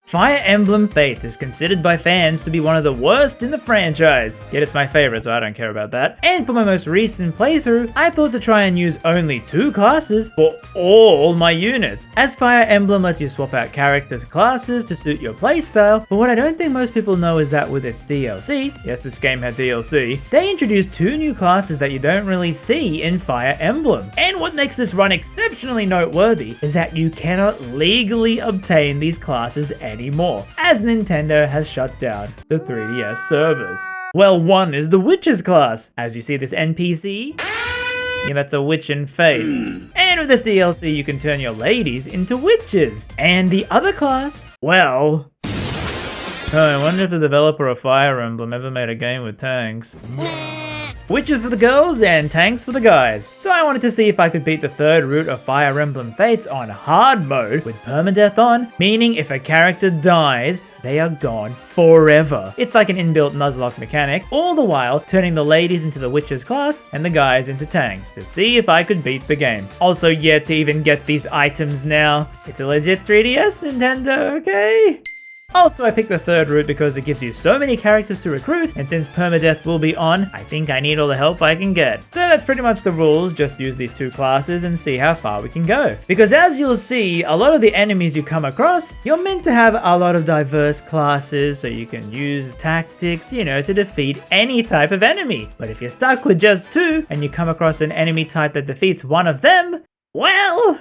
Fire Emblem Fates is considered by fans to be one of the worst in the franchise, yet it's my favorite, so I don't care about that. And for my most recent playthrough, I thought to try and use only 2 classes for all my units, as Fire Emblem lets you swap out characters' classes to suit your playstyle. But what I don't think most people know is that with its DLC, yes, this game had DLC, they introduced 2 new classes that you don't really see in Fire Emblem. And what makes this run exceptionally noteworthy is that you cannot legally obtain these classes anymore, as Nintendo has shut down the 3DS servers. Well, one is the Witches class. As you see this NPC, yeah, that's a witch in Fates. And with this DLC, you can turn your ladies into witches. And the other class, well, I wonder if the developer of Fire Emblem ever made a game with tanks. Witches for the girls and tanks for the guys. So I wanted to see if I could beat the 3rd route of Fire Emblem Fates on hard mode with permadeath on, meaning if a character dies, they are gone forever. It's like an inbuilt Nuzlocke mechanic, all the while turning the ladies into the witches class and the guys into tanks to see if I could beat the game. Also yet to even get these items now. It's a legit 3DS, Nintendo, okay? Also, I picked the 3rd route because it gives you so many characters to recruit, and since permadeath will be on, I think I need all the help I can get. So that's pretty much the rules, just use these 2 classes and see how far we can go. Because as you'll see, a lot of the enemies you come across, you're meant to have a lot of diverse classes so you can use tactics, to defeat any type of enemy. But if you're stuck with just 2, and you come across an enemy type that defeats one of them, well...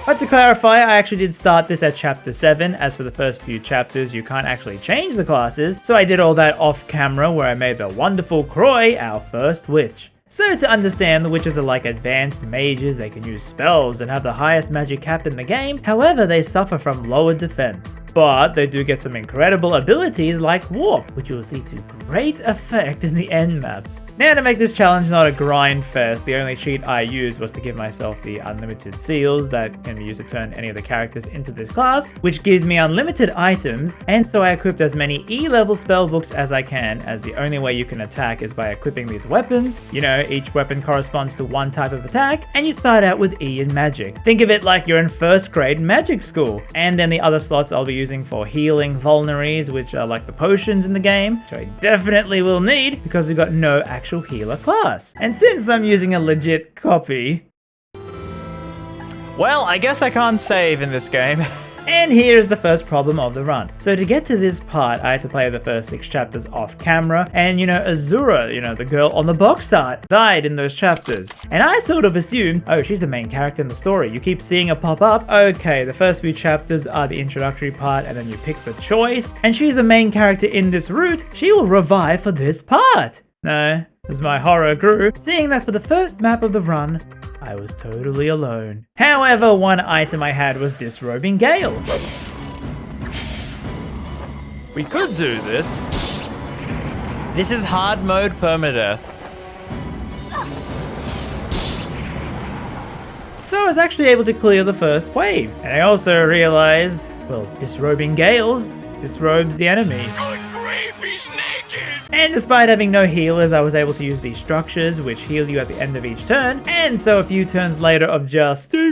But to clarify, I actually did start this at chapter 7, as for the first few chapters you can't actually change the classes, so I did all that off camera where I made the wonderful Croy our first witch. So to understand, the witches are like advanced mages, they can use spells and have the highest magic cap in the game, however they suffer from lower defense. But they do get some incredible abilities like Warp, which you will see to great effect in the end maps. Now to make this challenge not a grind fest, the only cheat I used was to give myself the unlimited seals that can be used to turn any of the characters into this class, which gives me unlimited items, and so I equipped as many E-level spellbooks as I can, as the only way you can attack is by equipping these weapons. Each weapon corresponds to one type of attack, and you start out with E in magic. Think of it like you're in 1st grade magic school. And then the other slots I'll be using for healing vulneraries, which are like the potions in the game, which I definitely will need because we've got no actual healer class. And since I'm using a legit copy, well, I guess I can't save in this game. And here's the first problem of the run. So to get to this part, I had to play the first 6 chapters off camera, and Azura, the girl on the box art, died in those chapters. And I sort of assumed, oh, she's the main character in the story. You keep seeing her pop up. Okay, the first few chapters are the introductory part, and then you pick the choice, and she's the main character in this route. She will revive for this part. No, as my horror grew, seeing that for the first map of the run, I was totally alone. However, one item I had was Disrobing Gale. We could do this. This is hard mode permadeath. So I was actually able to clear the first wave. And I also realized, well, Disrobing Gales disrobes the enemy. Good grief, he's naked! And despite having no healers, I was able to use these structures, which heal you at the end of each turn, and so a few turns later of just... And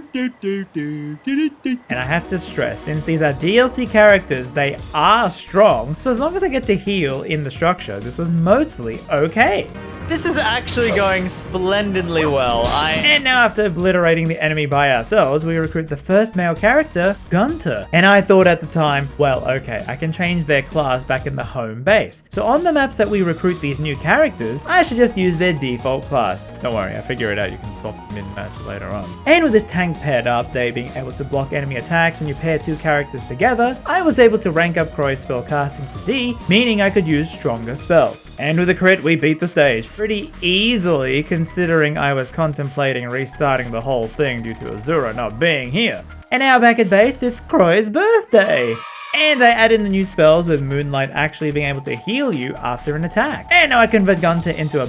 I have to stress, since these are DLC characters, they are strong, so as long as I get to heal in the structure, this was mostly okay. This is actually going splendidly well. And now after obliterating the enemy by ourselves, we recruit the first male character, Gunter. And I thought at the time, well, okay, I can change their class back in the home base. So on the maps that we recruit these new characters, I should just use their default class. Don't worry, I figure it out, you can swap mid-match later on. And with this tank paired up, they being able to block enemy attacks when you pair 2 characters together, I was able to rank up Croy's spellcasting to D, meaning I could use stronger spells. And with a crit, we beat the stage. Pretty easily, considering I was contemplating restarting the whole thing due to Azura not being here. And now back at base, it's Croy's birthday! And I add in the new spells with Moonlight actually being able to heal you after an attack. And now I convert Gunter into a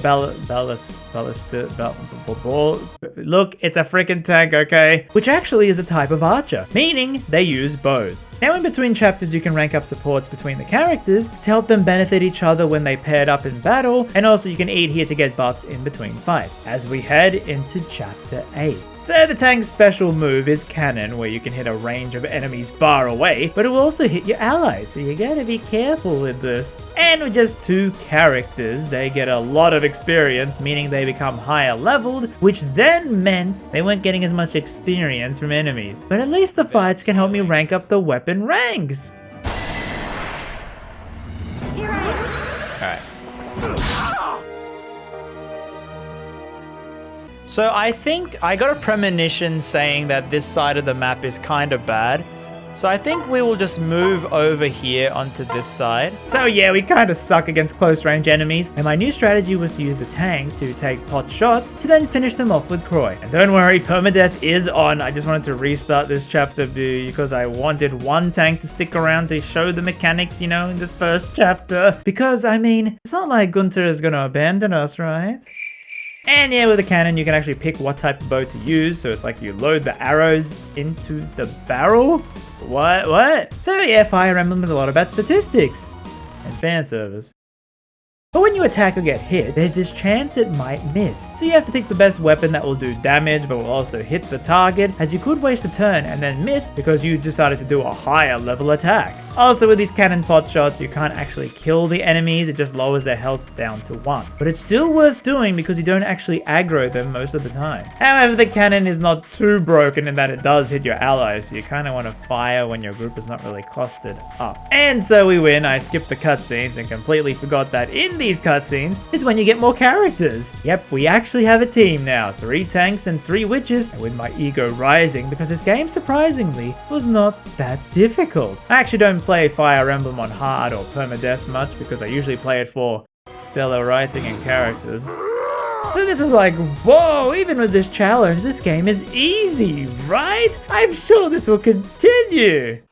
Look, it's a freaking tank, okay? Which actually is a type of archer, meaning they use bows. Now in between chapters you can rank up supports between the characters to help them benefit each other when they paired up in battle, and also you can eat here to get buffs in between fights, as we head into chapter 8. So the tank's special move is Cannon, where you can hit a range of enemies far away, but it will also hit your allies, so you gotta be careful with this. And with just 2 characters, they get a lot of experience, meaning they become higher leveled, which then meant they weren't getting as much experience from enemies. But at least the fights can help me rank up the weapon ranks. Alright. So I think I got a premonition saying that this side of the map is kind of bad. So I think we will just move over here onto this side. So yeah, we kind of suck against close range enemies, and my new strategy was to use the tank to take pot shots to then finish them off with Croy. And don't worry, permadeath is on. I just wanted to restart this chapter because I wanted one tank to stick around to show the mechanics, you know, in this first chapter. Because, I mean, it's not like Gunther is gonna abandon us, right? And yeah, with the cannon, you can actually pick what type of bow to use. So it's like you load the arrows into the barrel. What? So yeah, Fire Emblem is a lot about statistics and fan service. But when you attack or get hit, there's this chance it might miss. So you have to pick the best weapon that will do damage but will also hit the target, as you could waste a turn and then miss because you decided to do a higher level attack. Also, with these cannon pot shots, you can't actually kill the enemies, it just lowers their health down to 1. But it's still worth doing because you don't actually aggro them most of the time. However, the cannon is not too broken in that it does hit your allies, so you kind of want to fire when your group is not really clustered up. And so we win. I skipped the cutscenes and completely forgot that in these cutscenes is when you get more characters. Yep, we actually have a team now, 3 tanks and 3 witches, and with my ego rising because this game surprisingly was not that difficult. I actually don't play Fire Emblem on hard or permadeath much because I usually play it for stellar writing and characters. So this is like, whoa, even with this challenge, this game is easy, right? I'm sure this will continue.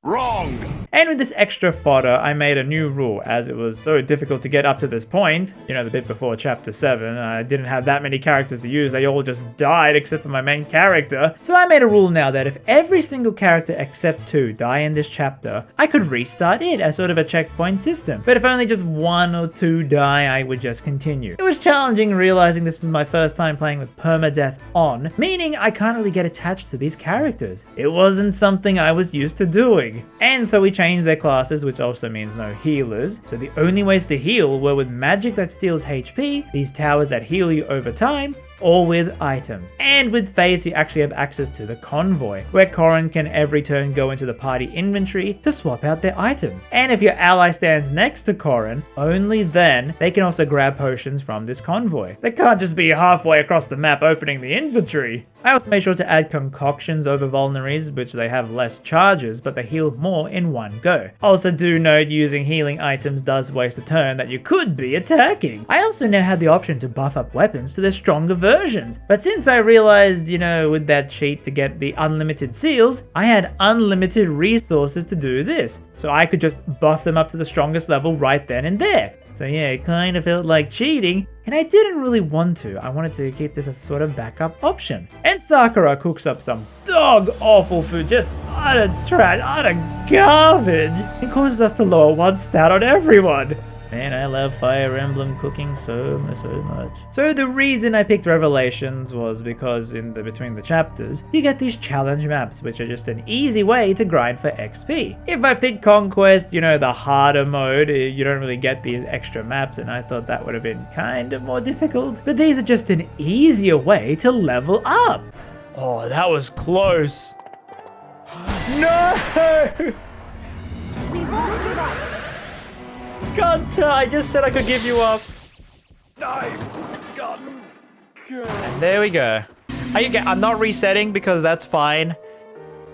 Wrong. And with this extra fodder, I made a new rule, as it was so difficult to get up to this point. You know, the bit before chapter 7, I didn't have that many characters to use. They all just died except for my main character. So I made a rule now that if every single character except 2 die in this chapter, I could restart it as sort of a checkpoint system. But if only just 1 or 2 die, I would just continue. It was challenging realizing this was my first time playing with permadeath on, meaning I can't really get attached to these characters. It wasn't something I was used to doing. And so we changed their classes, which also means no healers. So the only ways to heal were with magic that steals HP, these towers that heal you over time, or with items. And with Fates, you actually have access to the convoy, where Corrin can every turn go into the party inventory to swap out their items. And if your ally stands next to Corrin, only then they can also grab potions from this convoy. They can't just be halfway across the map opening the inventory. I also made sure to add concoctions over vulneraries, which they have less charges, but they heal more in one go. Also do note using healing items does waste a turn that you could be attacking. I also now had the option to buff up weapons to their stronger versions, but since I realized, you know, with that cheat to get the unlimited seals, I had unlimited resources to do this. So I could just buff them up to the strongest level right then and there. So yeah, it kind of felt like cheating, and I didn't really want to. I wanted to keep this as sort of backup option. And Sakura cooks up some dog awful food, just utter trash, utter garbage, and causes us to lower 1 stat on everyone. Man, I love Fire Emblem cooking so much. So the reason I picked Revelations was because between the chapters, you get these challenge maps, which are just an easy way to grind for XP. If I picked Conquest, you know, the harder mode, you don't really get these extra maps, and I thought that would have been kind of more difficult. But these are just an easier way to level up. Oh, that was close. No! We won't give up. Gunter, I just said I could give you up. And there we go. I'm not resetting because that's fine.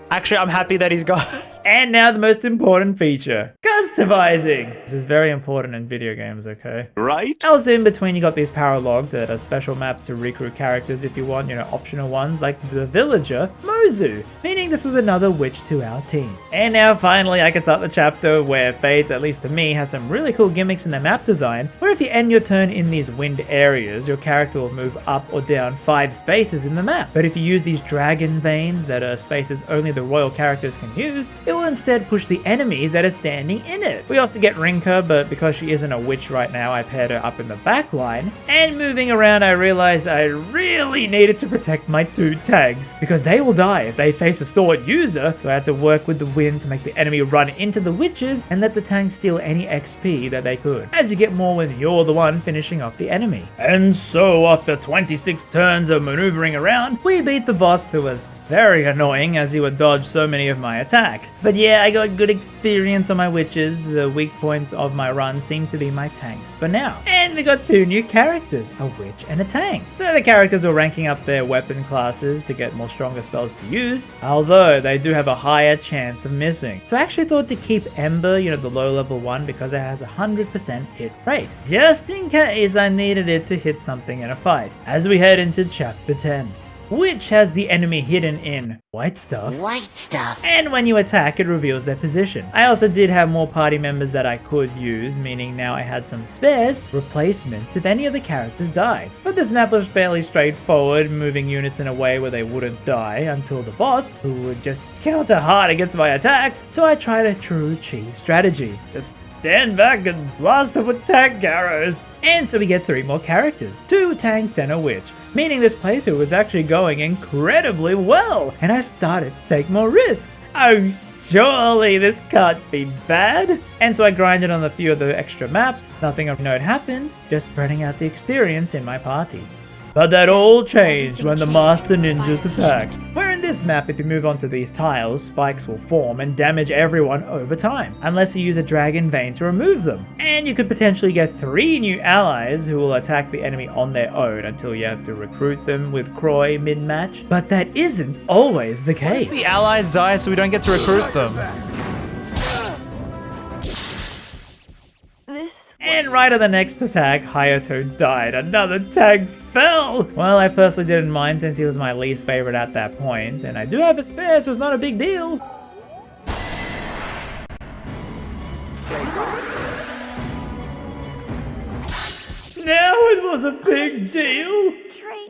Actually, I'm happy that he's gone. And now the most important feature, customizing. This is very important in video games, okay? Right? Also in between, you got these power logs that are special maps to recruit characters if you want, you know, optional ones like the villager, Mozu, meaning this was another witch to our team. And now finally, I can start the chapter where Fates, at least to me, has some really cool gimmicks in their map design, where if you end your turn in these wind areas, your character will move up or down 5 spaces in the map. But if you use these dragon veins that are spaces only the royal characters can use, it will instead push the enemies that are standing in it. We also get Rinka, but because she isn't a witch right now, I paired her up in the back line. And moving around, I realized I really needed to protect my 2 tanks, because they will die if they face a sword user, so I had to work with the wind to make the enemy run into the witches and let the tanks steal any XP that they could, as you get more when you're the one finishing off the enemy. And so after 26 turns of maneuvering around, we beat the boss, who was very annoying as he would dodge so many of my attacks. But yeah, I got good experience on my witches. The weak points of my run seem to be my tanks for now. And we got 2 new characters, a witch and a tank. So the characters are ranking up their weapon classes to get more stronger spells to use, although they do have a higher chance of missing. So I actually thought to keep Ember, the low level one, because it has a 100% hit rate, just in case I needed it to hit something in a fight, as we head into chapter 10. Which has the enemy hidden in white stuff. And when you attack, it reveals their position. I also did have more party members that I could use, meaning now I had some spares, replacements if any of the characters died. But this map was fairly straightforward, moving units in a way where they wouldn't die until the boss, who would just counter hard against my attacks. So I tried a true cheese strategy. Just stand back and blast them with tank arrows. And so we get 3 more characters, 2 tanks and a witch, meaning this playthrough was actually going incredibly well, and I started to take more risks. Oh, surely this can't be bad. And so I grinded on a few of the extra maps. Nothing of note happened, just spreading out the experience in my party. But that all changed when the Master Ninjas attacked. Where in this map, if you move onto these tiles, spikes will form and damage everyone over time, unless you use a Dragon Vein to remove them. And you could potentially get 3 new allies who will attack the enemy on their own until you have to recruit them with Croy mid-match. But that isn't always the case. What if the allies die so we don't get to recruit them? And right at the next attack, Hayato died. Another tag fell! Well, I personally didn't mind since he was my least favorite at that point, and I do have a spare, so it's not a big deal. Now it was a big deal!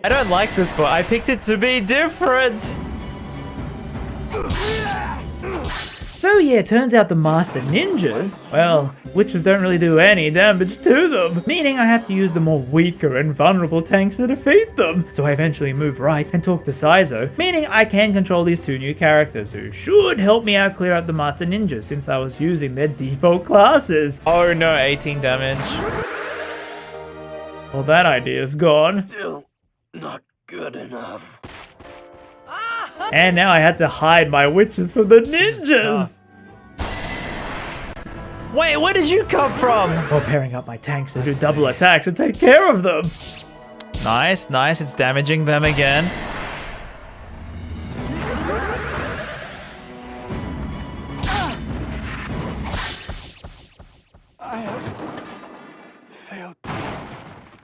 I don't like this, but I picked it to be different. So yeah, turns out the Master Ninjas, well, witches don't really do any damage to them, meaning I have to use the more weaker and vulnerable tanks to defeat them. So I eventually move right and talk to Saizo, meaning I can control these 2 new characters who should help me out clear out the Master Ninjas since I was using their default classes. Oh no, 18 damage. Well, that idea's gone. Still not good enough. And now I had to hide my witches from the ninjas! Wait, where did you come from? While pairing up my tanks to do double attacks and take care of them. Nice, nice, it's damaging them again.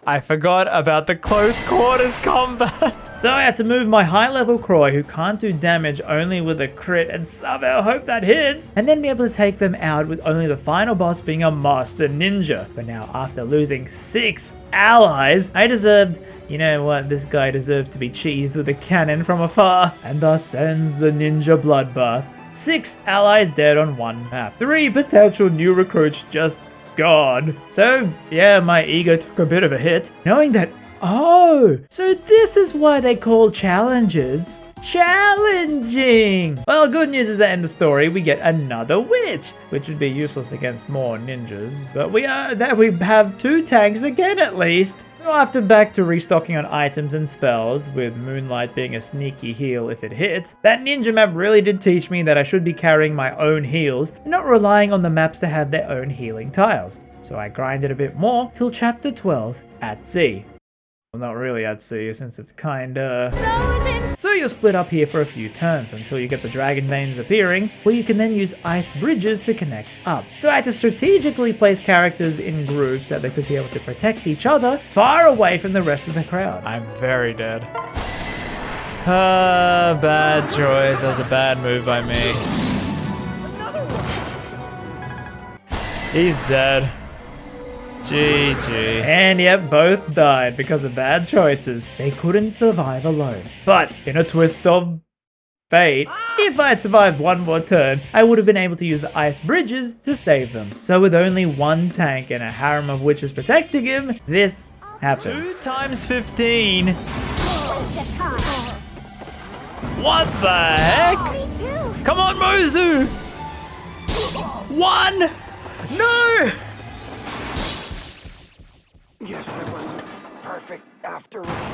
I forgot about the close quarters combat. So I had to move my high level Croy, who can't do damage only with a crit, and somehow hope that hits, and then be able to take them out with only the final boss being a Master Ninja. But now after losing 6 allies, I deserved, you know what, this guy deserves to be cheesed with a cannon from afar, and thus ends the ninja bloodbath. 6 allies dead on 1 map. 3 potential new recruits just gone. So yeah, my ego took a bit of a hit, knowing that, oh, so this is why they call challenges challenging. Well, good news is that in the story we get another witch, which would be useless against more ninjas, but we have 2 tanks again at least. So after back to restocking on items and spells, with Moonlight being a sneaky heal if it hits, that ninja map really did teach me that I should be carrying my own heals and not relying on the maps to have their own healing tiles. So I grinded a bit more till chapter 12 at sea. Well, not really at sea, since it's kinda frozen. So you're split up here for a few turns until you get the dragon veins appearing, where you can then use ice bridges to connect up. So I had to strategically place characters in groups that they could be able to protect each other far away from the rest of the crowd. I'm very dead. Bad choice. That was a bad move by me. He's dead. GG. And yep, both died because of bad choices. They couldn't survive alone. But in a twist of Fate, if I had survived one more turn, I would have been able to use the ice bridges to save them. So with only one tank and a harem of witches protecting him, this happened. 2 times 15. Waste of time. What the heck? Me too. Come on, Mozu. 1. No. Guess I wasn't perfect after all.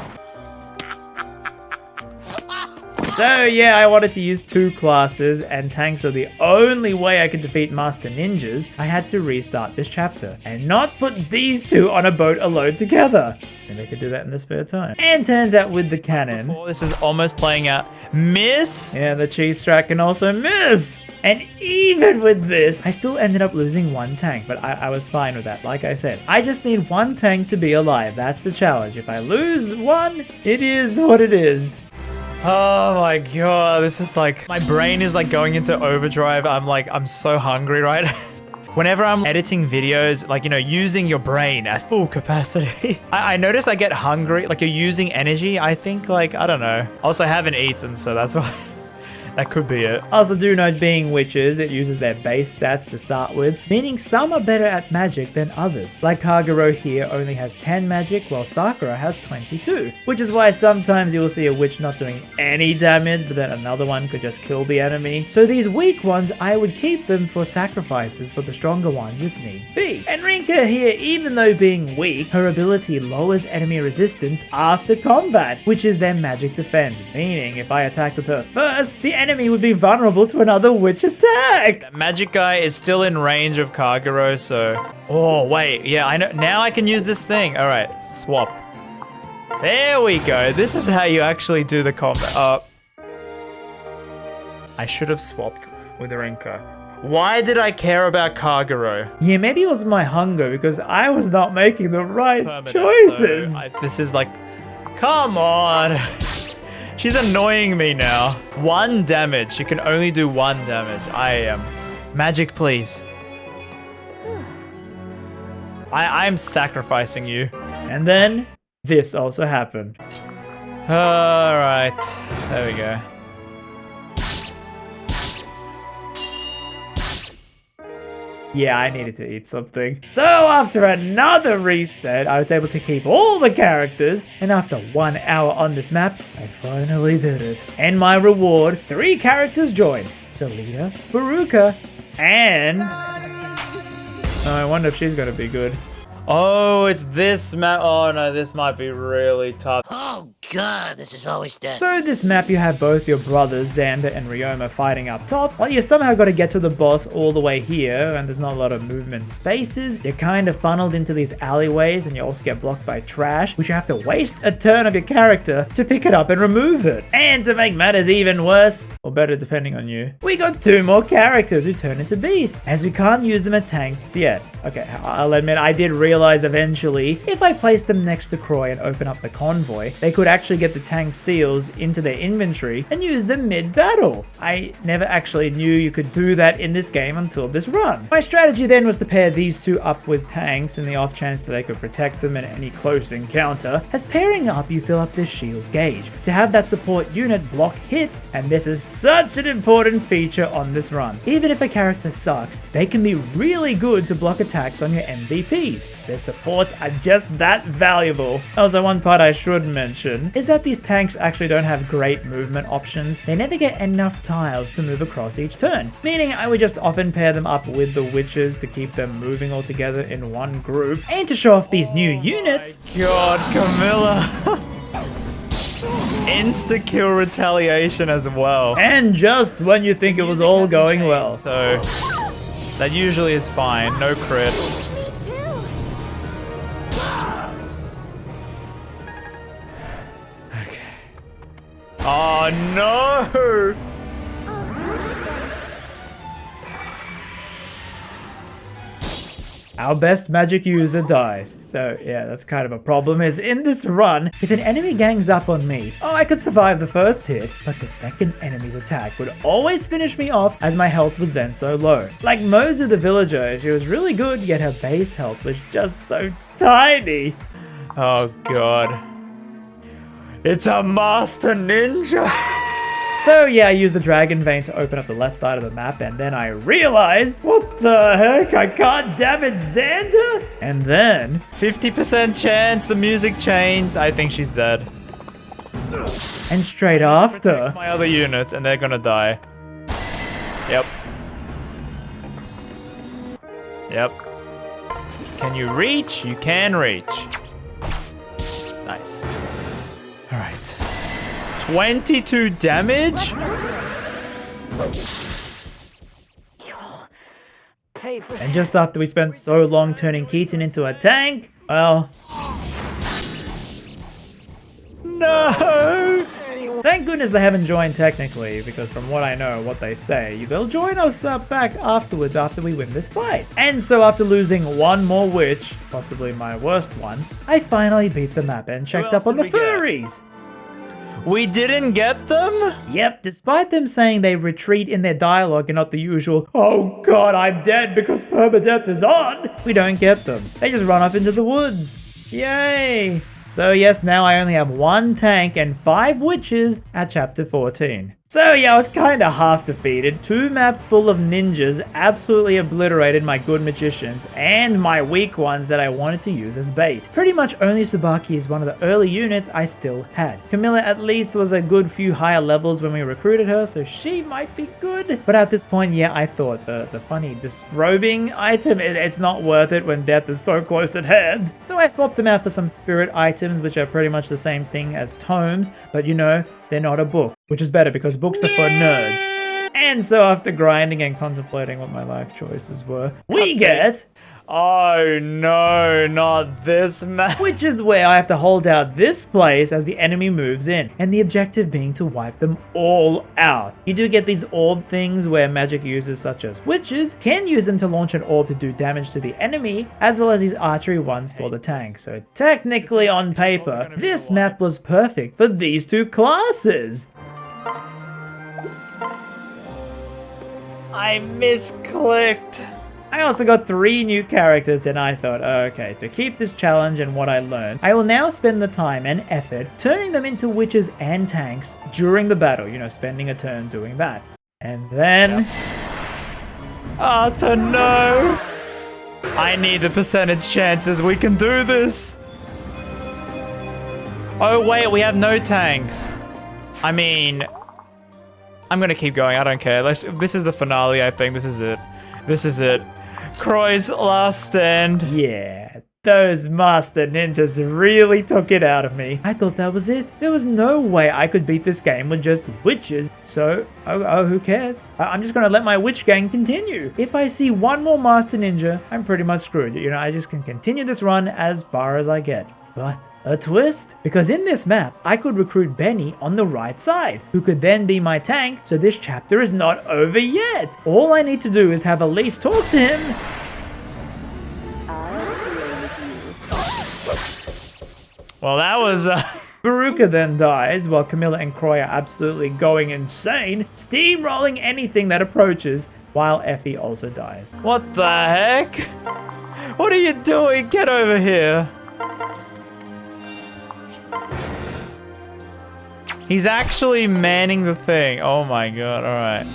So yeah, I wanted to use 2 classes, and tanks were the only way I could defeat Master Ninjas. I had to restart this chapter and not put these 2 on a boat alone together. And they could do that in their spare time. And turns out with the cannon, Oh, this is almost playing out. Miss? yeah, the cheese strat can also miss. And even with this, I still ended up losing 1 tank, but I was fine with that. Like I said, I just need 1 tank to be alive. That's the challenge. If I lose 1, it is what it is. Oh my god, this is like, my brain is like going into overdrive. I'm so hungry, right? Whenever I'm editing videos, like, you know, using your brain at full capacity, I notice I get hungry, like you're using energy, I think, like, I don't know. Also, I haven't eaten, so that's why. That could be it. Also do note, being witches, it uses their base stats to start with, meaning some are better at magic than others. Like Kagero here only has 10 magic, while Sakura has 22. Which is why sometimes you will see a witch not doing any damage, but then another one could just kill the enemy. So these weak ones, I would keep them for sacrifices for the stronger ones if need be. And Rinka here, even though being weak, her ability lowers enemy resistance after combat, which is their magic defense, meaning if I attacked with her first, the enemy would be vulnerable to another witch attack. That magic guy is still in range of Kagero, so... Oh, wait. Yeah, I know. Now I can use this thing. All right, swap. There we go. This is how you actually do the combat. I should have swapped with Rinka. Why did I care about Kagero? Yeah, maybe it was my hunger because I was not making the right Permanent, choices. so this is like... Come on. She's annoying me now. 1 damage. You can only do 1 damage. I am. Magic, please. I'm sacrificing you. And then this also happened. Alright. There we go. Yeah, I needed to eat something. So after another reset, I was able to keep all the characters, and after 1 hour on this map, I finally did it. And my reward, 3 characters joined. Selena, Baruka, and... Oh, I wonder if she's gonna be good. Oh, it's this map. Oh no, this might be really tough. Oh god, this is always dead. So this map, you have both your brothers, Xander and Ryoma, fighting up top, while you somehow got to get to the boss all the way here, and there's not a lot of movement spaces. You're kind of funneled into these alleyways, and you also get blocked by trash, which you have to waste a turn of your character to pick it up and remove it. And to make matters even worse, or better depending on you, we got 2 more characters who turn into beasts, as we can't use them as tanks yet. Okay, I'll admit, I did realize eventually, if I place them next to Croy and open up the convoy, they could actually get the tank seals into their inventory and use them mid-battle. I never actually knew you could do that in this game until this run. My strategy then was to pair these 2 up with tanks in the off chance that they could protect them in any close encounter, as pairing up you fill up this shield gauge to have that support unit block hits, and this is such an important feature on this run. Even if a character sucks, they can be really good to block attacks on your MVPs. Their supports are just that valuable. Also, one part I should mention is that these tanks actually don't have great movement options. They never get enough tiles to move across each turn, meaning I would just often pair them up with the witches to keep them moving all together in one group, and to show off these new units. God, Camilla. Insta-kill retaliation as well. And just when you think it was all going well. So, that usually is fine. No crit. Oh no! Our best magic user dies. So yeah, that's kind of a problem, is in this run, if an enemy gangs up on me, I could survive the first hit, but the second enemy's attack would always finish me off as my health was then so low. Like Mozu the villager, she was really good, yet her base health was just so tiny. Oh god. It's a master ninja! So yeah, I used the dragon vein to open up the left side of the map, and then I realized, what the heck, I can't damage Xander? And then 50% chance the music changed. I think she's dead. and straight after, My other units, and they're gonna die. Yep. Yep. Can you reach? You can reach. Nice. All right. 22 damage? You'll pay for and just after we spent so long turning Keaton into a tank, well, No! thank goodness they haven't joined technically, because from what I know, what they say, they'll join us back afterwards after we win this fight. And so after losing one more witch, possibly my worst one, I finally beat the map and checked else up on the did we get? furries. We didn't get them? Yep, despite them saying they retreat in their dialogue and not the usual, oh god, I'm dead because permadeath is on, we don't get them. They just run off into the woods. Yay! So yes, now I only have 1 tank and 5 witches at chapter 14. So yeah, I was kinda half defeated. 2 maps full of ninjas absolutely obliterated my good magicians and my weak ones that I wanted to use as bait. Pretty much only Tsubaki is one of the early units I still had. Camilla at least was a good few higher levels when we recruited her, so she might be good. But at this point, yeah, I thought the funny disrobing item, it's not worth it when death is so close at hand. So I swapped them out for some spirit items, which are pretty much the same thing as tomes, but you know, they're not a book, which is better because books are for nerds. And so after grinding and contemplating what my life choices were, we get... Oh no, not this map. which is where I have to hold out this place as the enemy moves in, and the objective being to wipe them all out. You do get these orb things where magic users such as witches can use them to launch an orb to do damage to the enemy, as well as these archery ones for the tank. So technically on paper, this map was perfect for these 2 classes. I misclicked. I also got 3 new characters, and I thought, okay, to keep this challenge and what I learned, I will now spend the time and effort turning them into witches and tanks during the battle, you know, spending a turn doing that. And then... Arthur, no. I need the percentage chances. We can do this. Oh wait, we have no tanks. I mean, I'm gonna keep going. I don't care. This is the finale, I think. This is it. This is it. Croy's last stand. Yeah, those master ninjas really took it out of me. I thought that was it. There was no way I could beat this game with just witches. So, who cares? I'm just gonna let my witch gang continue. If I see one more master ninja, I'm pretty much screwed. You know, I just can continue this run as far as I get. But a twist, because in this map, I could recruit Benny on the right side, who could then be my tank, so this chapter is not over yet. All I need to do is have Elise talk to him. Well, that was Baruka then dies, while Camilla and Croy are absolutely going insane, steamrolling anything that approaches, while Effie also dies. What the heck? What are you doing? Get over here. He's actually manning the thing. Oh my god, alright.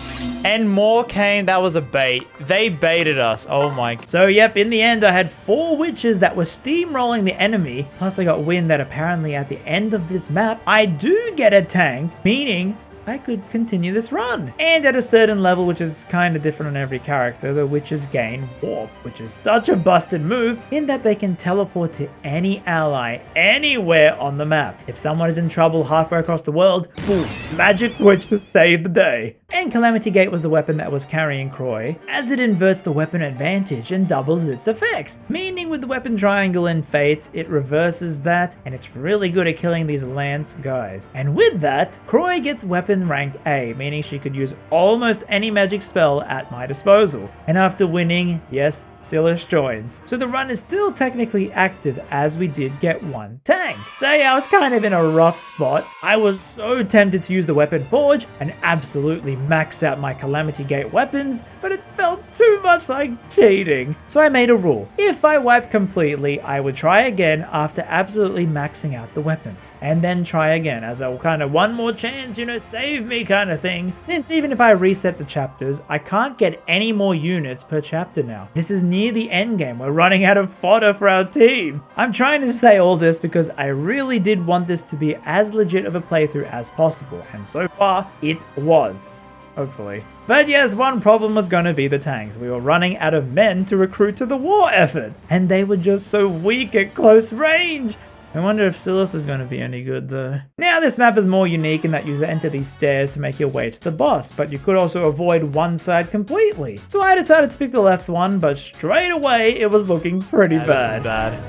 And more came, that was a bait. They baited us. Oh my. So yep, in the end I had 4 witches that were steamrolling the enemy, plus I got wind that apparently at the end of this map, I do get a tank, meaning I could continue this run. And at a certain level, which is kind of different on every character, the witches gain warp, which is such a busted move in that they can teleport to any ally anywhere on the map. If someone is in trouble halfway across the world, boom, magic witch to save the day. And Calamity Gate was the weapon that was carrying Croy, as it inverts the weapon advantage and doubles its effects. Meaning with the weapon triangle in Fates, it reverses that, and it's really good at killing these lance guys. And with that, Croy gets weapon rank A, meaning she could use almost any magic spell at my disposal. And after winning, yes, Silas joins. So the run is still technically active as we did get 1 tank. So yeah, I was kind of in a rough spot. I was so tempted to use the weapon forge and absolutely max out my Calamity Gate weapons, but it felt too much like cheating. So I made a rule. If I wiped completely, I would try again after absolutely maxing out the weapons. And then try again as a kind of one more chance, you know, save me kind of thing. Since even if I reset the chapters, I can't get any more units per chapter now. This is near the end game. We're running out of fodder for our team. I'm trying to say all this because I really did want this to be as legit of a playthrough as possible. And so far, it was. Hopefully. But yes, one problem was going to be the tanks. We were running out of men to recruit to the war effort. And they were just so weak at close range. I wonder if Silas is going to be any good though. Now this map is more unique in that you enter these stairs to make your way to the boss, but you could also avoid one side completely. So I decided to pick the left one, but straight away it was looking pretty bad.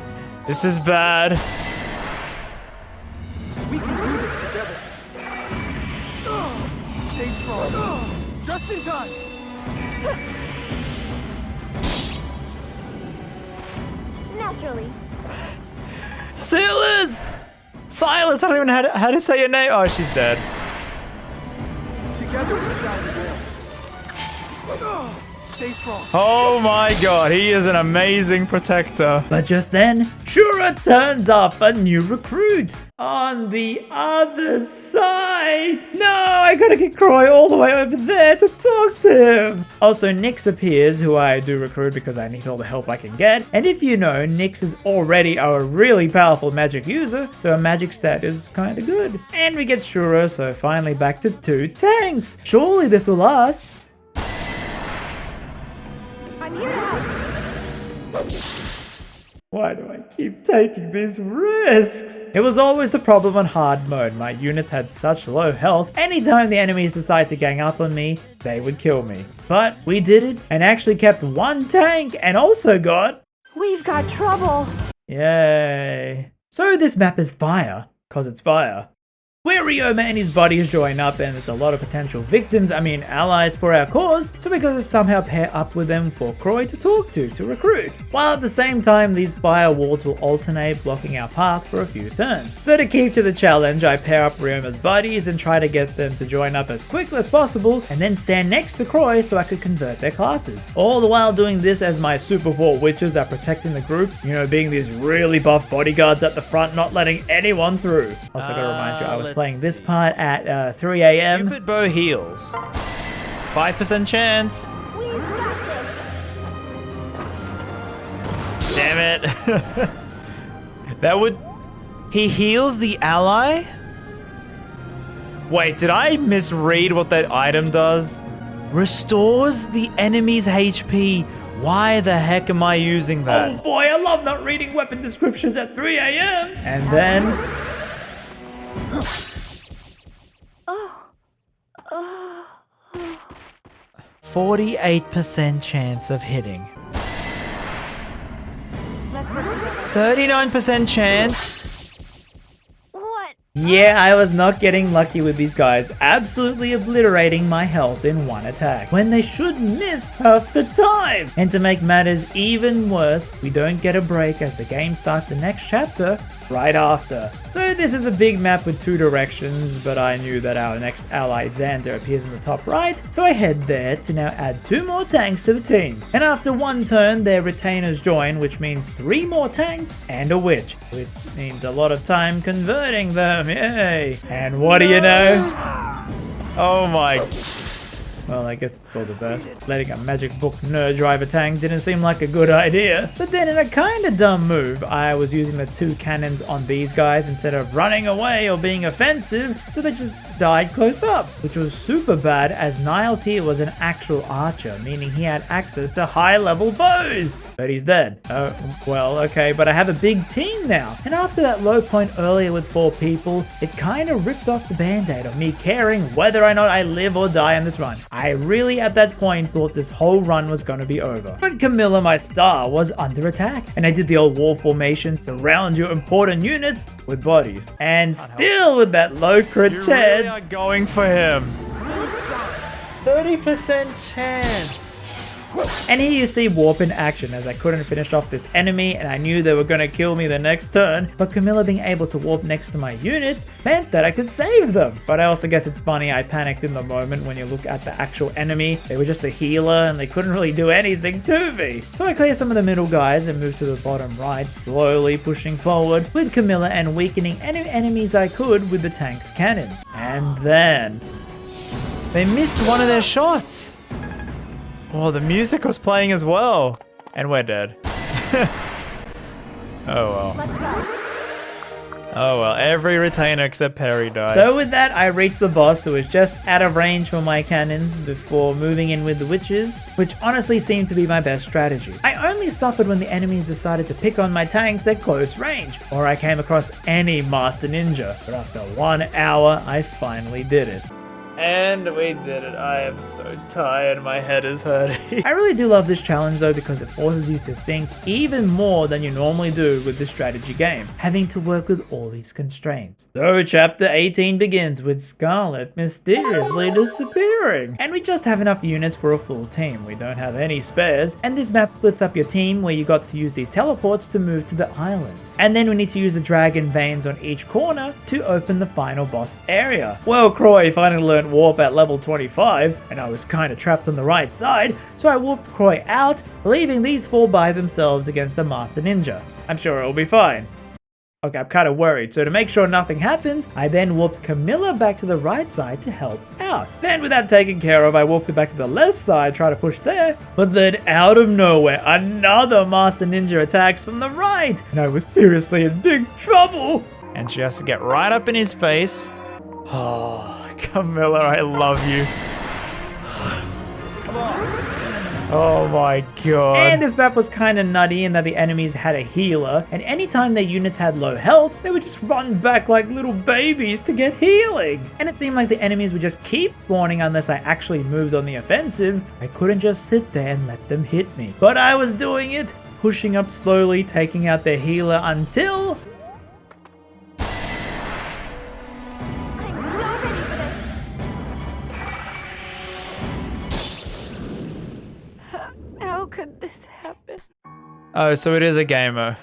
This is bad. We can do this together. Stay strong. Just in time. Naturally. Silas! Silas, I don't even know how to say your name. Oh, she's dead. Together we shine the veil. Stay strong. Oh my god, he is an amazing protector. But just then, Shura turns up, a new recruit on the other side. No, I gotta get Croy all the way over there to talk to him. Also, Nyx appears, who I do recruit because I need all the help I can get. And if you know, Nyx is already a really powerful magic user, so her magic stat is kinda good. And we get Shura, so finally back to 2 tanks. Surely this will last. I'm here to help. Why do I keep taking these risks? It was always the problem on hard mode. My units had such low health. Anytime the enemies decided to gang up on me, they would kill me. But we did it and actually kept 1 tank and also got... We've got trouble. Yay. So this map is fire, cause it's fire. Where Ryoma and his buddies join up and there's a lot of potential victims, allies for our cause, so we gotta somehow pair up with them for Croy to talk to recruit. While at the same time, these fire walls will alternate, blocking our path for a few turns. So to keep to the challenge, I pair up Ryoma's buddies and try to get them to join up as quickly as possible, and then stand next to Croy so I could convert their classes. All the while doing this as my Super 4 witches are protecting the group, you know, being these really buff bodyguards at the front, not letting anyone through. Also gotta remind you, I was playing this part at 3 a.m. Cupid bow heals. 5% chance. We've got this. Damn it. That would... He heals the ally? Wait, did I misread what that item does? Restores the enemy's HP. Why the heck am I using that? Oh boy, I love not reading weapon descriptions at 3 a.m. And then... 48% chance of hitting. Let's work together. 39% chance. What? Yeah, I was not getting lucky with these guys, absolutely obliterating my health in 1 attack, when they should miss half the time. And to make matters even worse, we don't get a break as the game starts the next chapter right after. So this is a big map with 2 directions, but I knew that our next ally Xander appears in the top right, so I head there to now add 2 more tanks to the team. And after 1 turn, their retainers join, which means 3 more tanks and a witch, which means a lot of time converting them, yay! And what do you know? Oh my... Well, I guess it's for the best. Letting a magic book nerd drive a tank didn't seem like a good idea. But then in a kinda dumb move, I was using the 2 cannons on these guys instead of running away or being offensive, so they just died close up, which was super bad as Niles here was an actual archer, meaning he had access to high level bows. But he's dead. Oh, well, okay, but I have a big team now. And after that low point earlier with 4 people, it kinda ripped off the band-aid of me caring whether or not I live or die on this run. I really at that point thought this whole run was gonna be over. But Camilla, my star, was under attack, and I did the old war formation, surround your important units with bodies. And still with that low crit You chance. really are going for him. Stay strong. 30% chance. And here you see warp in action, as I couldn't finish off this enemy and I knew they were going to kill me the next turn, but Camilla being able to warp next to my units meant that I could save them. But I also guess it's funny, I panicked in the moment. When you look at the actual enemy, they were just a healer and they couldn't really do anything to me. So I clear some of the middle guys and move to the bottom right, slowly pushing forward with Camilla and weakening any enemies I could with the tank's cannons. And then They missed one of their shots. Oh, the music was playing as well. And we're dead. Oh well. Let's go. Oh well, every retainer except Perry died. So with that, I reached the boss who was just out of range for my cannons before moving in with the witches, which honestly seemed to be my best strategy. I only suffered when the enemies decided to pick on my tanks at close range, or I came across any Master Ninja, but after 1 hour, I finally did it. And we did it. I am so tired. My head is hurting. I really do love this challenge though, because it forces you to think even more than you normally do with this strategy game, having to work with all these constraints. So chapter 18 begins with Scarlet mysteriously disappearing, and we just have enough units for a full team. We don't have any spares, and this map splits up your team where you got to use these teleports to move to the islands. And then we need to use the dragon veins on each corner to open the final boss area. Well, Croy finally learned warp at level 25, and I was kinda trapped on the right side, so I warped Croy out, leaving these 4 by themselves against the Master Ninja. I'm sure it'll be fine. Okay, I'm kinda worried, so to make sure nothing happens, I then warped Camilla back to the right side to help out. Then with that taken care of, I warped her back to the left side, try to push there, but then out of nowhere, another Master Ninja attacks from the right, and I was seriously in big trouble. And she has to get right up in his face. Oh, Camilla, I love you. Come on. Oh my god. And this map was kinda nutty in that the enemies had a healer, and anytime their units had low health, they would just run back like little babies to get healing. And it seemed like the enemies would just keep spawning unless I actually moved on the offensive. I couldn't just sit there and let them hit me. But I was doing it, pushing up slowly, taking out their healer until... I'm so ready for this. How could this happen? Oh, so it is a gamer.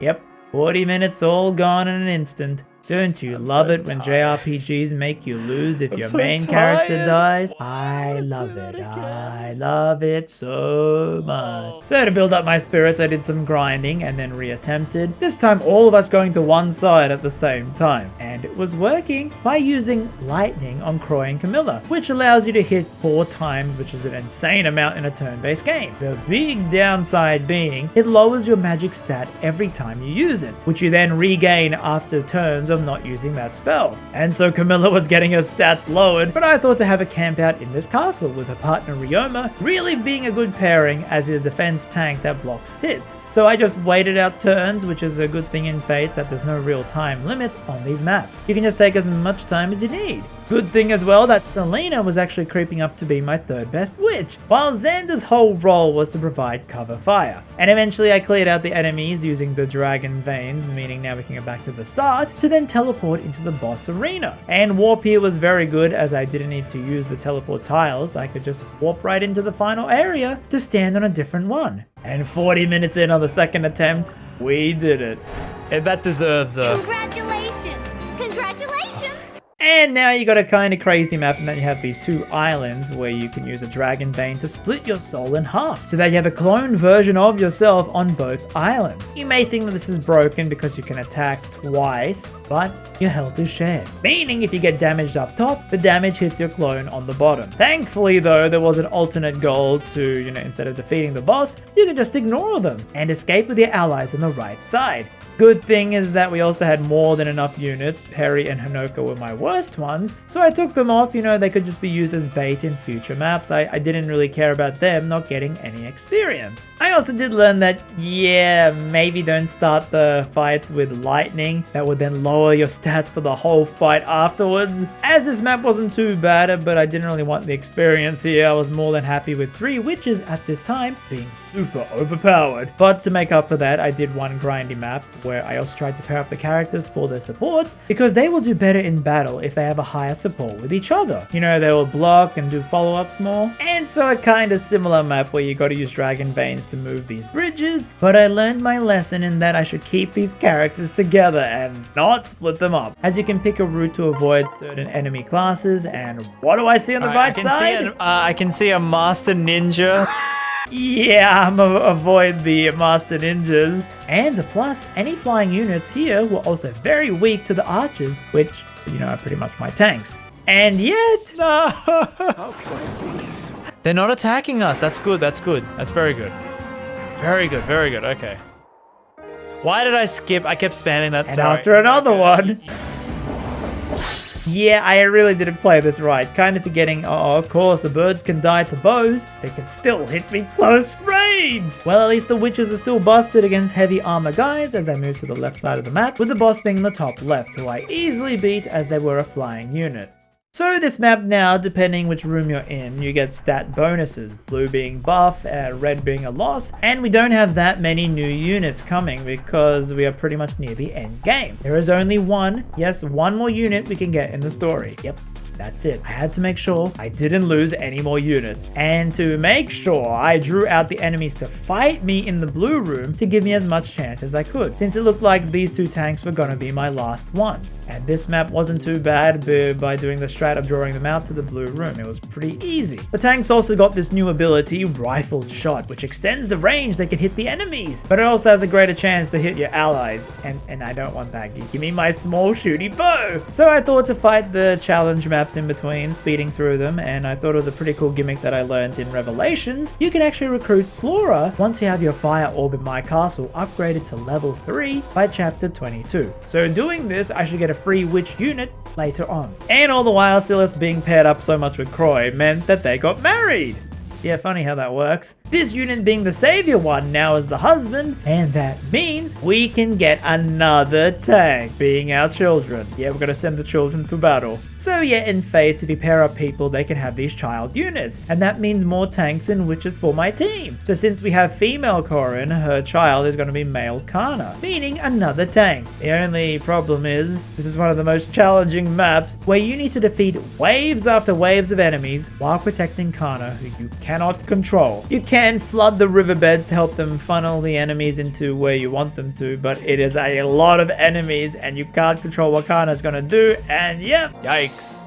Yep, 40 minutes all gone in an instant. Don't you love it when JRPGs make you lose if your so main character tired. dies? I love it. I love it so much. So to build up my spirits, I did some grinding and then reattempted. This time all of us going to one side at the same time. And it was working by using lightning on Croy and Camilla, which allows you to hit 4 times, which is an insane amount in a turn-based game. The big downside being, it lowers your magic stat every time you use it, which you then regain after turns of not using that spell. And so Camilla was getting her stats lowered, but I thought to have a camp out in this castle with her partner Ryoma really being a good pairing as a defense tank that blocks hits. So I just waited out turns, which is a good thing in Fates that there's no real time limit on these maps. You can just take as much time as you need. Good thing as well that Selena was actually creeping up to be my 3rd best witch, while Xander's whole role was to provide cover fire. And eventually I cleared out the enemies using the dragon veins, meaning now we can go back to the start, to then teleport into the boss arena. And warp here was very good as I didn't need to use the teleport tiles, I could just warp right into the final area to stand on a different one. And 40 minutes in on the 2nd attempt, we did it. And that deserves a... Congratulations! Congratulations! And now you got a kind of crazy map, and then you have these 2 islands where you can use a dragon vein to split your soul in half, so that you have a clone version of yourself on both islands. You may think that this is broken because you can attack twice, but your health is shared. Meaning if you get damaged up top, the damage hits your clone on the bottom. Thankfully though, there was an alternate goal to, instead of defeating the boss, you can just ignore them and escape with your allies on the right side. Good thing is that we also had more than enough units. Perry and Honoka were my worst ones, so I took them off. They could just be used as bait in future maps. I didn't really care about them not getting any experience. I also did learn that, yeah, maybe don't start the fights with lightning. That would then lower your stats for the whole fight afterwards. As this map wasn't too bad, but I didn't really want the experience here. I was more than happy with 3 witches at this time being super overpowered. But to make up for that, I did one grindy map where I also tried to pair up the characters for their supports, because they will do better in battle if they have a higher support with each other. You know, they will block and do follow-ups more. And so a kind of similar map where you got to use Dragon Veins to move these bridges, but I learned my lesson in that I should keep these characters together and not split them up, as you can pick a route to avoid certain enemy classes. And what do I see on the right side? I can see a Master Ninja. Yeah, I'm avoid the Master Ninjas. And plus, any flying units here were also very weak to the archers, which, you know, are pretty much my tanks. And yet... No. How can I be so They're not attacking us. That's good. That's good. That's very good. Very good. Very good. Okay. Why did I skip? I kept spamming that. And after another one. Yeah, I really didn't play this right. Kind of forgetting, oh, of course, the birds can die to bows. They can still hit me close range. Well, at least the witches are still busted against heavy armor guys as I move to the left side of the map, with the boss being in the top left, who I easily beat as they were a flying unit. So this map now, depending which room you're in, you get stat bonuses, blue being buff, red being a loss, and we don't have that many new units coming because we are pretty much near the end game. There is only one more unit we can get in the story. Yep. That's it. I had to make sure I didn't lose any more units. And to make sure, I drew out the enemies to fight me in the blue room to give me as much chance as I could, since it looked like these two tanks were gonna be my last ones. And this map wasn't too bad by doing the strat of drawing them out to the blue room. It was pretty easy. The tanks also got this new ability, Rifled Shot, which extends the range they can hit the enemies, but it also has a greater chance to hit your allies. And I don't want that. Give me my small shooty bow. So I thought to fight the challenge maps in between, speeding through them, and I thought it was a pretty cool gimmick that I learned in Revelations. You can actually recruit Flora once you have your Fire Orb in my castle upgraded to level 3 by chapter 22. So doing this, I should get a free witch unit later on. And all the while, Silas being paired up so much with Croy meant that they got married. Yeah, funny how that works. This unit being the savior one now is the husband, and that means we can get another tank, being our children. Yeah, we're gonna send the children to battle. So yeah, in Fates, if you pair up people, they can have these child units, and that means more tanks and witches for my team. So since we have female Corin, her child is gonna be male Kana, meaning another tank. The only problem is, this is one of the most challenging maps, where you need to defeat waves after waves of enemies while protecting Kana, who you cannot control. You can flood the riverbeds to help them funnel the enemies into where you want them to, but it is a lot of enemies and you can't control what Kana's gonna do, and yep, Yikes.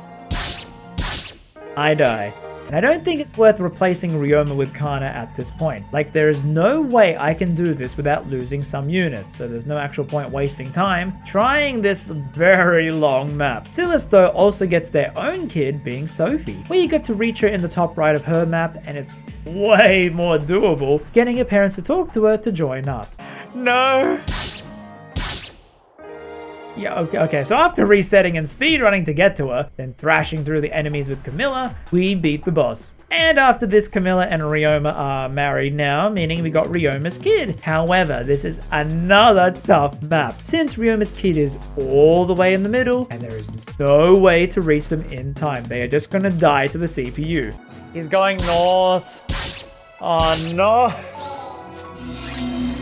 I die. And I don't think it's worth replacing Ryoma with Kana at this point. Like, there is no way I can do this without losing some units, so there's no actual point wasting time trying this very long map. Silas though also gets their own kid, being Sophie, where you get to reach her in the top right of her map, and it's way more doable getting her parents to talk to her to join up. No. Yeah, okay, so after resetting and speedrunning to get to her, then thrashing through the enemies with Camilla, we beat the boss. And after this, Camilla and Ryoma are married now, meaning we got Ryoma's kid. However, this is another tough map, since Ryoma's kid is all the way in the middle, and there is no way to reach them in time. They are just gonna die to the CPU. He's going north. Oh no.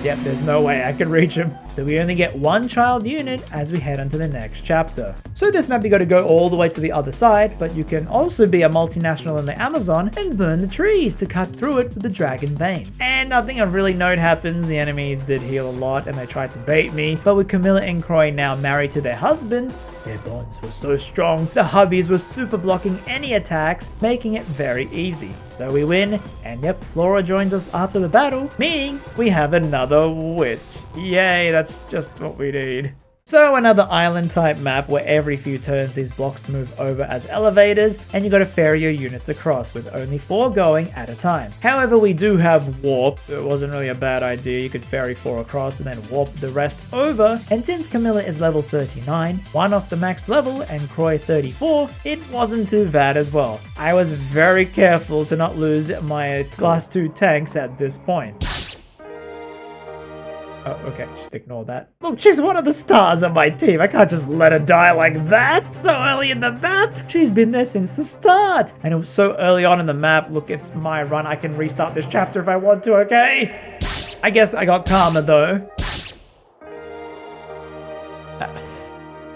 Yep, there's no way I can reach him. So we only get one child unit as we head on to the next chapter. So this map you gotta go all the way to the other side, but you can also be a multinational in the Amazon and burn the trees to cut through it with the Dragon Vein. And nothing I really note happens. The enemy did heal a lot and they tried to bait me, but with Camilla and Croy now married to their husbands, their bonds were so strong, the hubbies were super blocking any attacks, making it very easy. So we win, and yep, Flora joins us after the battle, meaning we have another witch. Yay, that's just what we need. So another island type map where every few turns these blocks move over as elevators and you gotta ferry your units across with only 4 going at a time. However, we do have warp, so it wasn't really a bad idea. You could ferry 4 across and then warp the rest over. And since Camilla is level 39, 1 off the max level, and Croy 34, it wasn't too bad as well. I was very careful to not lose my class 2 tanks at this point. Oh, okay, just ignore that. Look, she's one of the stars of my team. I can't just let her die like that so early in the map. She's been there since the start. And it was so early on in the map. Look, it's my run. I can restart this chapter if I want to, okay? I guess I got karma though.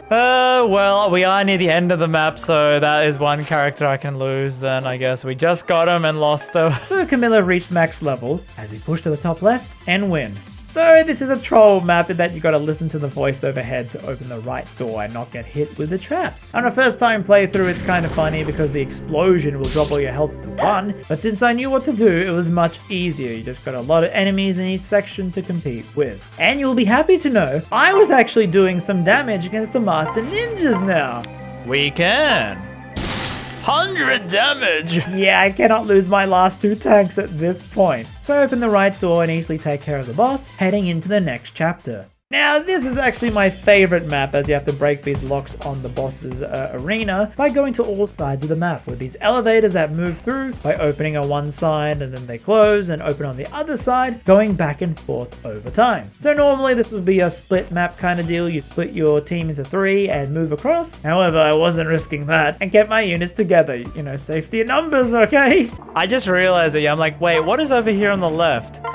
Well, we are near the end of the map, so that is one character I can lose then, I guess. We just got him and lost him. So Camilla reached max level as we push to the top left and win. So this is a troll map in that you gotta listen to the voice overhead to open the right door and not get hit with the traps. On a first time playthrough, it's kind of funny because the explosion will drop all your health to 1, but since I knew what to do, it was much easier. You just got a lot of enemies in each section to compete with. And you'll be happy to know, I was actually doing some damage against the Master Ninjas now. We can. 100 damage! Yeah, I cannot lose my last 2 tanks at this point. So I open the right door and easily take care of the boss, heading into the next chapter. Now, this is actually my favorite map as you have to break these locks on the boss's arena by going to all sides of the map with these elevators that move through by opening on one side and then they close and open on the other side, going back and forth over time. So normally this would be a split map kind of deal. You split your team into 3 and move across. However, I wasn't risking that and kept my units together. You know, safety in numbers, okay? I just realized that, yeah, I'm like, wait, what is over here on the left?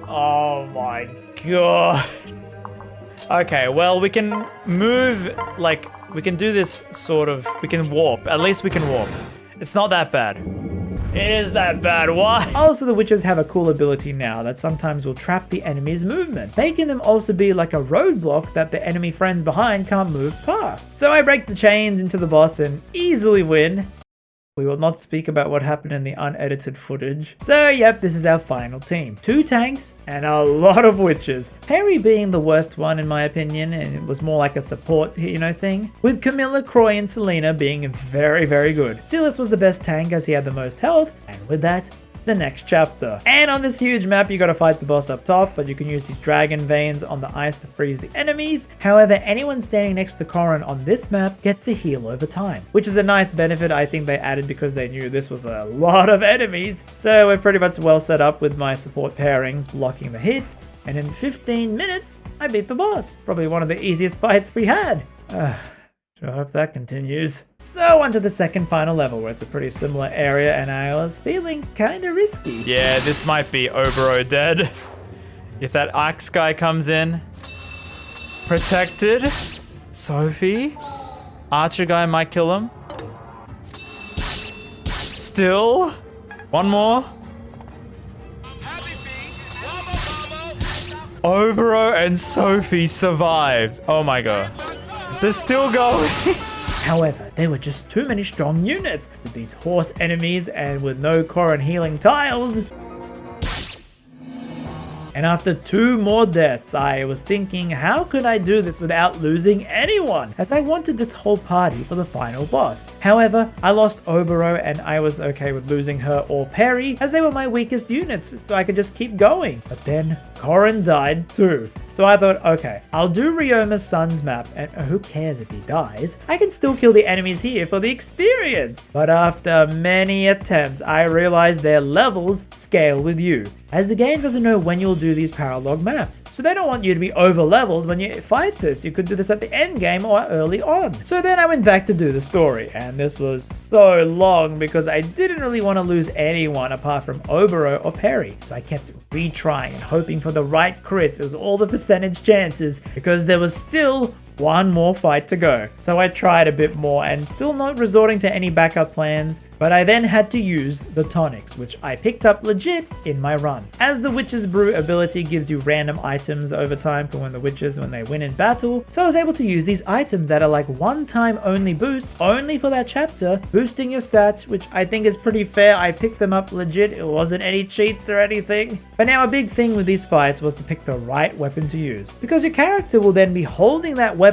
Oh my god. Okay, well, we can move, like, we can do this sort of, we can warp. At least we can warp. It's not that bad. It is that bad, why? Also, the witches have a cool ability now that sometimes will trap the enemy's movement, making them also be like a roadblock that the enemy friends behind can't move past. So I break the chains into the boss and easily win. We will not speak about what happened in the unedited footage. So yep, this is our final team. 2 tanks and a lot of witches. Perry being the worst one in my opinion, and it was more like a support, you know, thing. With Camilla, Croy and Selena being very, very good. Silas was the best tank as he had the most health, and with that, the next chapter. And on this huge map, you gotta fight the boss up top, but you can use these dragon veins on the ice to freeze the enemies. However, anyone standing next to Corrin on this map gets to heal over time, which is a nice benefit I think they added because they knew this was a lot of enemies. So we're pretty much well set up with my support pairings blocking the hit, and in 15 minutes, I beat the boss. Probably one of the easiest fights we had. Sure hope that continues. So on to the second final level where it's a pretty similar area and I was feeling kinda risky. Yeah, this might be Obero dead. If that axe guy comes in. Protected. Sophie. Archer guy might kill him. Still. One more. Obero and Sophie survived. Oh my god. They're still going. However, there were just too many strong units with these horse enemies and with no Corrin healing tiles. And after 2 more deaths, I was thinking, how could I do this without losing anyone? As I wanted this whole party for the final boss. However, I lost Obero and I was okay with losing her or Perry as they were my weakest units, so I could just keep going. But then Corrin died too. So I thought, okay, I'll do Ryoma's son's map, and who cares if he dies? I can still kill the enemies here for the experience. But after many attempts, I realized their levels scale with you, as the game doesn't know when you'll do these paralog maps. So they don't want you to be over leveled when you fight this. You could do this at the end game or early on. So then I went back to do the story, and this was so long because I didn't really want to lose anyone apart from Obero or Perry. So I kept retrying and hoping for the right crits. It was all the percentage chances because there was still 1 more fight to go. So I tried a bit more and still not resorting to any backup plans, but I then had to use the tonics, which I picked up legit in my run. As the Witch's Brew ability gives you random items over time for when the witches when they win in battle, so I was able to use these items that are like one-time only boosts, only for that chapter, boosting your stats, which I think is pretty fair. I picked them up legit, it wasn't any cheats or anything. But now a big thing with these fights was to pick the right weapon to use, because your character will then be holding that weapon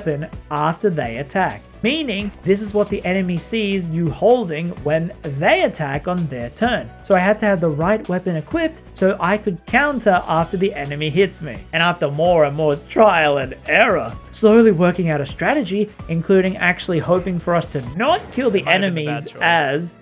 after they attack. Meaning, this is what the enemy sees you holding when they attack on their turn. So I had to have the right weapon equipped so I could counter after the enemy hits me. And after more and more trial and error, slowly working out a strategy, including actually hoping for us to not kill the enemies as...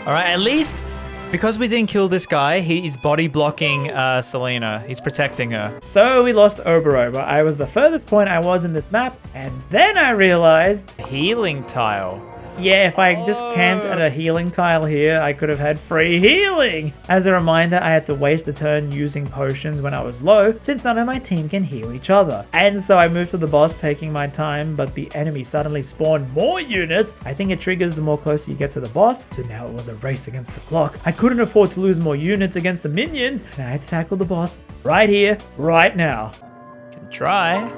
Alright, at least because we didn't kill this guy, he's body blocking Selena. He's protecting her. So we lost Obero, but I was the furthest point I was in this map, and then I realized... Healing tile. Yeah, if I just camped at a healing tile here, I could have had free healing. As a reminder, I had to waste a turn using potions when I was low, since none of my team can heal each other. And so I moved to the boss taking my time, but the enemy suddenly spawned more units. I think it triggers the more closer you get to the boss, so now it was a race against the clock. I couldn't afford to lose more units against the minions, and I had to tackle the boss right here, right now. Can try.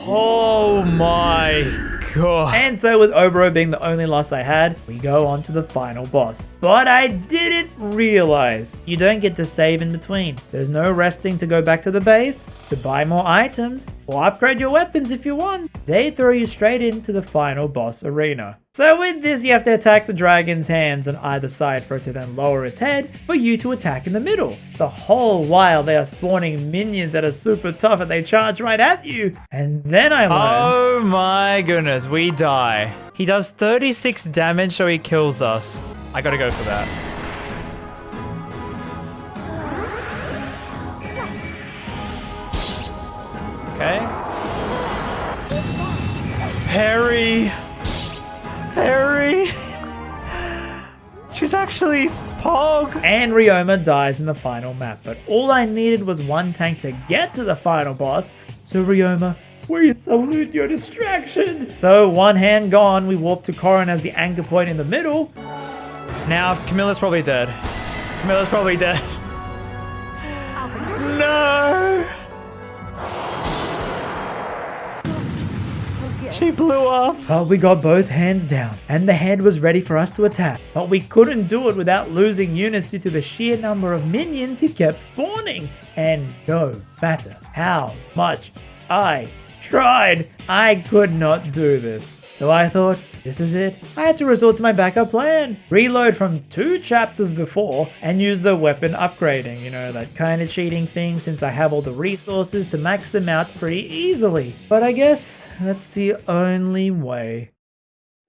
Oh my god. And so with Obro being the only loss I had, we go on to the final boss. But I didn't realize you don't get to save in between. There's no resting to go back to the base, to buy more items, or upgrade your weapons if you want. They throw you straight into the final boss arena. So with this, you have to attack the dragon's hands on either side for it to then lower its head, for you to attack in the middle. The whole while they are spawning minions that are super tough and they charge right at you. And then I learned... Oh my goodness, we die. He does 36 damage, so he kills us. I gotta go for that. Okay. Parry. Parry. She's actually Pog. And Ryoma dies in the final map, but all I needed was one tank to get to the final boss. So Ryoma, we salute your distraction. So one hand gone, we warp to Corrin as the anchor point in the middle. Now Camilla's probably dead. Camilla's probably dead. No. She blew up. But we got both hands down, and the head was ready for us to attack. But we couldn't do it without losing units due to the sheer number of minions he kept spawning. And no matter how much I tried, I could not do this. So I thought, this is it. I had to resort to my backup plan. Reload from 2 chapters before and use the weapon upgrading. You know, that kind of cheating thing since I have all the resources to max them out pretty easily. But I guess that's the only way.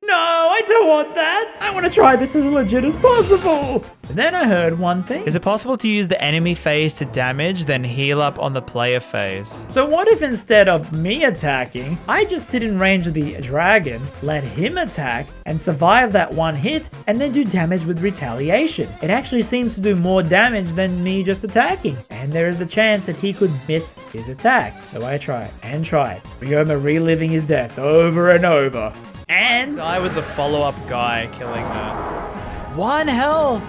No, I don't want that. I want to try this as legit as possible. And then I heard one thing. Is it possible to use the enemy phase to damage, then heal up on the player phase? So what if instead of me attacking, I just sit in range of the dragon, let him attack, and survive that one hit, and then do damage with retaliation? It actually seems to do more damage than me just attacking, and there is the chance that he could miss his attack. So I tried and tried. Ryoma reliving his death over and over. And Die with the follow-up guy killing her. 1 health!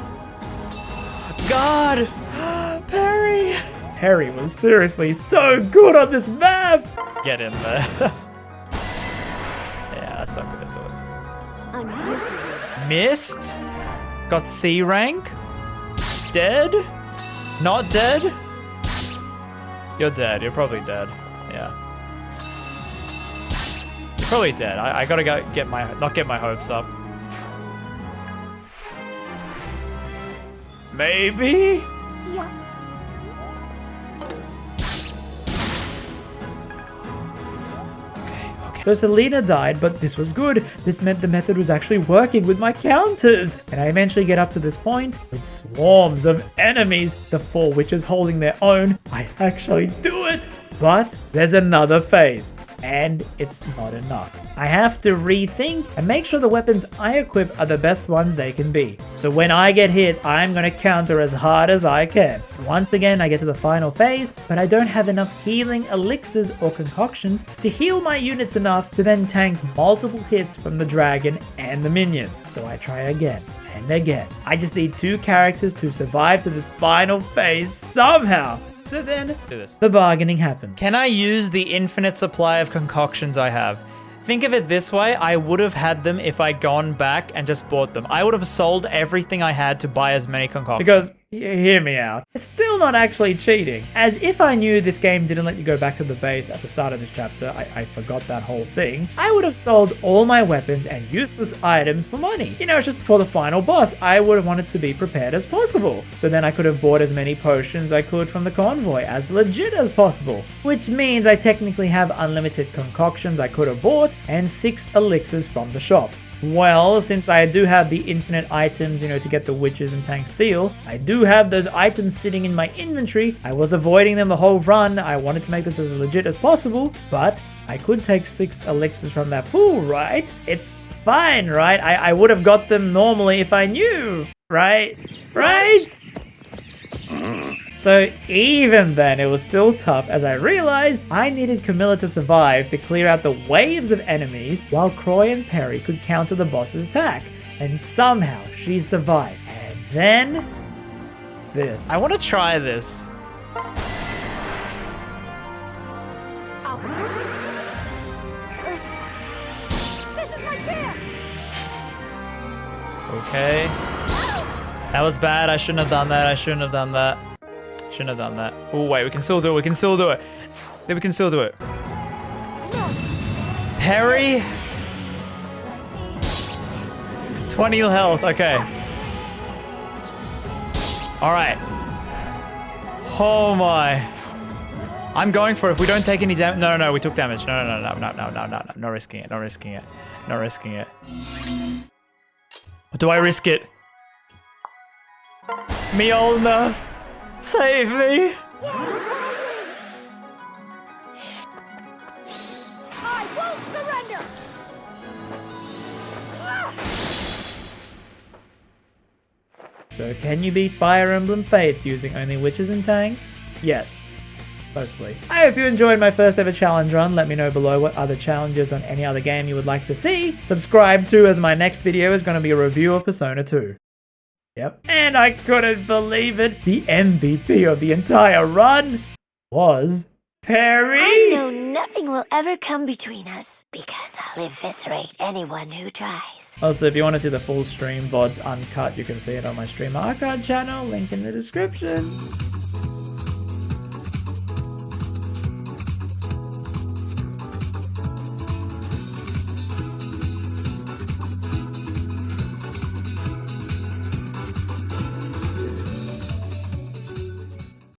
God! Perry! Harry was seriously so good on this map! Get in there. Yeah, that's not gonna do it. I'm here for you. Missed? Got C rank? Dead? Not dead? You're dead. You're probably dead. Yeah. You're probably dead. I gotta go not get my hopes up. Maybe? Yeah. So Selena died, but this was good. This meant the method was actually working with my counters. And I eventually get up to this point with swarms of enemies. The 4 witches holding their own. I actually do it. But there's another phase. And it's not enough. I have to rethink and make sure the weapons I equip are the best ones they can be. So when I get hit, I'm gonna counter as hard as I can. Once again, I get to the final phase, but I don't have enough healing elixirs or concoctions to heal my units enough to then tank multiple hits from the dragon and the minions. So I try again and again. I just need 2 characters to survive to this final phase somehow. So then, Do this. the bargaining happened. Can I use the infinite supply of concoctions I have? Think of it this way, I would have had them if I'd gone back and just bought them. I would have sold everything I had to buy as many concoctions. Because, hear me out, it's still not actually cheating. As if I knew this game didn't let you go back to the base at the start of this chapter, I forgot that whole thing, I would have sold all my weapons and useless items for money. You know, it's just before the final boss, I would have wanted to be prepared as possible. So then I could have bought as many potions I could from the convoy, as legit as possible. Which means I technically have unlimited concoctions I could have bought, and 6 elixirs from the shops. Well, since I do have the infinite items, to get the witches and tank seal, I do have those items sitting in my inventory. I was avoiding them the whole run. I wanted to make this as legit as possible, but I could take 6 elixirs from that pool, right? It's fine, right? I would have got them normally if I knew, right? Right? So even then, it was still tough as I realized I needed Camilla to survive to clear out the waves of enemies while Croy and Perry could counter the boss's attack. And somehow she survived. And then this. I want to try this. I'll protect you. This is my chance. Okay. That was bad. I shouldn't have done that. I shouldn't have done that. Shouldn't have done that. Oh, wait. We can still do it. We can still do it. We can still do it. Perry. 20 health. Okay. All right. Oh, my. I'm going for it. If we don't take any damage. No. We took damage. No. Not risking it. Not risking it. Not risking it. Do I risk it? Mjolnir, save me! I won't surrender. So can you beat Fire Emblem Fates using only witches and tanks? Yes. Mostly. I hope you enjoyed my first ever challenge run. Let me know below what other challenges on any other game you would like to see. Subscribe too, as my next video is going to be a review of Persona 2. Yep. And I couldn't believe it. The MVP of the entire run was Perry. I know nothing will ever come between us because I'll eviscerate anyone who tries. Also, if you want to see the full stream VODs uncut, you can see it on my stream archive channel, link in the description.